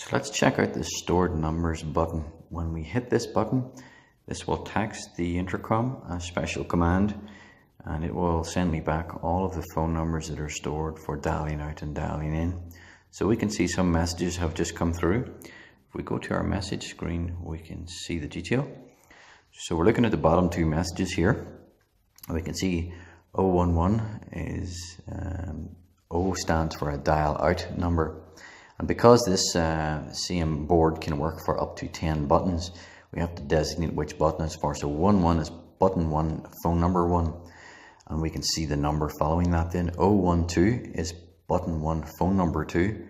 So let's check out the stored numbers button. When we hit this button, this will text the intercom a special command, and it will send me back all of the phone numbers that are stored for dialing out and dialing in. So we can see some messages have just come through. If we go to our message screen, we can see the detail. So we're looking at the bottom two messages here. We can see 011 is O stands for a dial out number. And because this same board can work for up to 10 buttons, we have to designate which button it's for. So 11 is button 1, phone number 1. And we can see the number following that then. 012 is button 1, phone number 2.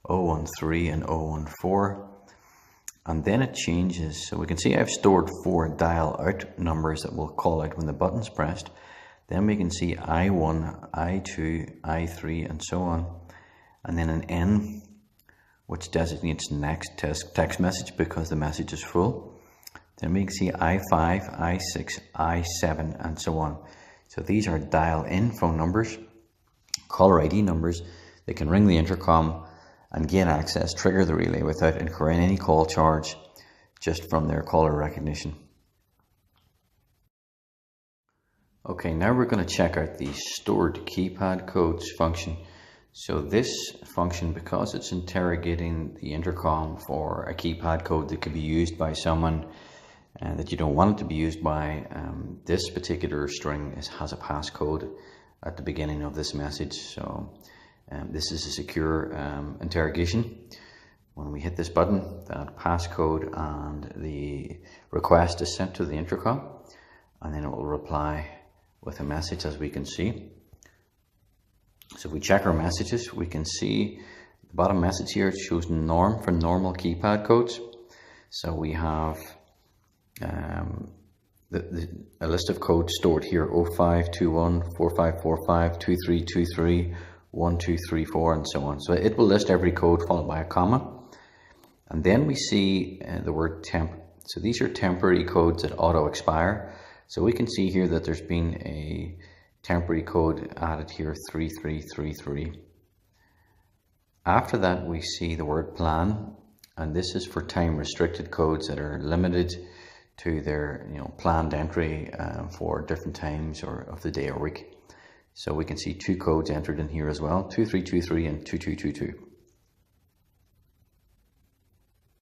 013 and 014. And then it changes. So we can see I've stored 4 dial out numbers that will call out when the button's pressed. Then we can see I1, I2, I3 and so on. And then an N, which designates next text message because the message is full. Then we can see I5, I6, I7 and so on. So these are dial in phone numbers, caller ID numbers that can ring the intercom and gain access, trigger the relay without incurring any call charge, just from their caller recognition. Okay, now we're going to check out the stored keypad codes function. So this function, because it's interrogating the intercom for a keypad code that could be used by someone that you don't want it to be used by, this particular string has a passcode at the beginning of this message. So this is a secure interrogation. When we hit this button, that passcode and the request is sent to the intercom, and then it will reply with a message, as we can see. So if we check our messages, we can see the bottom message here, it shows norm for normal keypad codes. So we have a list of codes stored here: 0521, 4545, 2323, 1234 and so on. So it will list every code followed by a comma. And then we see the word temp. So these are temporary codes that auto expire. So we can see here that there's been a temporary code added here, 3333. After that, we see the word plan, and this is for time restricted codes that are limited to their planned entry for different times or of the day or week. So we can see 2 codes entered in here as well, 2323 and 2222.